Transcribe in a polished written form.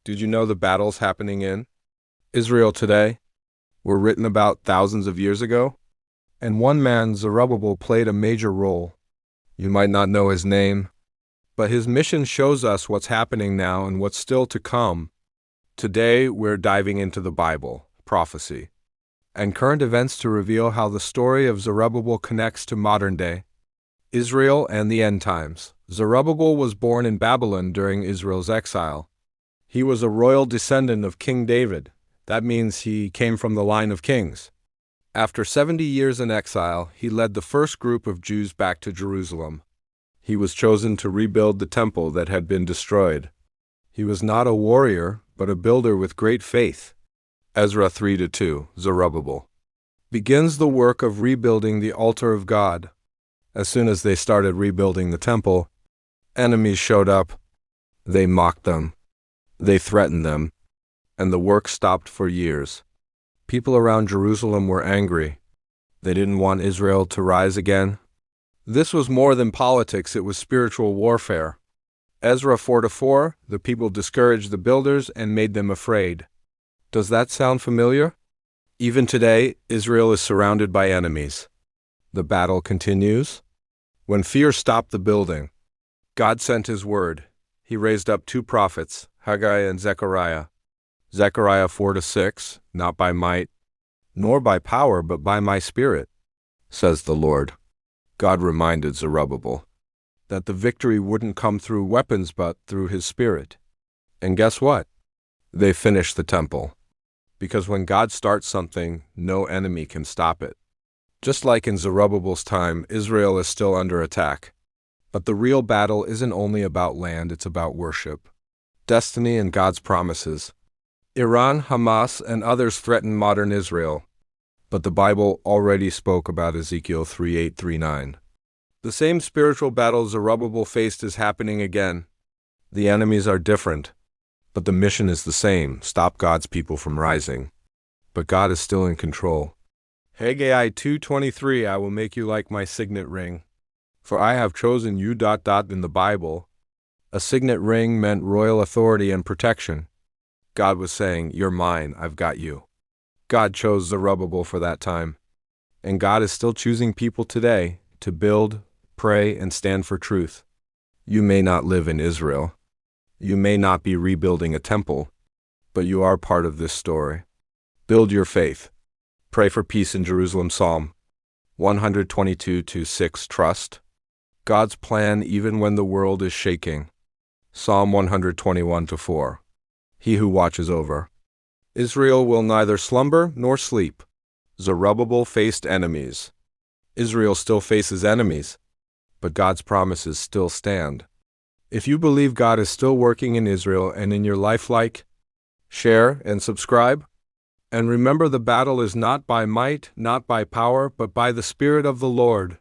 Did you know the battles happening in Israel today were written about thousands of years ago? And one man, Zerubbabel, played a major role. You might not know his name, but his mission shows us what's happening now and what's still to come. Today, we're diving into the Bible, prophecy, and current events to reveal how the story of Zerubbabel connects to modern day Israel and the end times. Zerubbabel was born in Babylon during Israel's exile. He was a royal descendant of King David. That means he came from the line of kings. After 70 years in exile, he led the first group of Jews back to Jerusalem. He was chosen to rebuild the temple that had been destroyed. He was not a warrior, but a builder with great faith. Ezra 3-2, Zerubbabel begins the work of rebuilding the altar of God. As soon as they started rebuilding the temple, enemies showed up. They mocked them. They threatened them. And the work stopped for years. People around Jerusalem were angry. They didn't want Israel to rise again. This was more than politics, it was spiritual warfare. Ezra 4-4, the people discouraged the builders and made them afraid. Does that sound familiar? Even today, Israel is surrounded by enemies. The battle continues. When fear stopped the building, God sent His word. He raised up two prophets, Haggai and Zechariah. Zechariah 4-6, not by might, nor by power, but by my Spirit, says the Lord. God reminded Zerubbabel that the victory wouldn't come through weapons, but through His Spirit. And guess what? They finished the temple. Because when God starts something, no enemy can stop it. Just like in Zerubbabel's time, Israel is still under attack. But the real battle isn't only about land, it's about worship, destiny, and God's promises. Iran, Hamas, and others threaten modern Israel, but the Bible already spoke about Ezekiel 3:8-9. The same spiritual battle Zerubbabel faced is happening again. The enemies are different, but the mission is the same: stop God's people from rising. But God is still in control. Haggai 2:23, I will make you like my signet ring, for I have chosen you. In the Bible, a signet ring meant royal authority and protection. God was saying, you're mine, I've got you. God chose Zerubbabel for that time. And God is still choosing people today to build, pray, and stand for truth. You may not live in Israel. You may not be rebuilding a temple, but you are part of this story. Build your faith. Pray for peace in Jerusalem. Psalm 122-6. Trust God's plan even when the world is shaking. Psalm 121-4. He who watches over Israel will neither slumber nor sleep. Zerubbabel faced enemies. Israel still faces enemies, but God's promises still stand. If you believe God is still working in Israel and in your life, like, share, and subscribe. And remember, the battle is not by might, not by power, but by the Spirit of the Lord.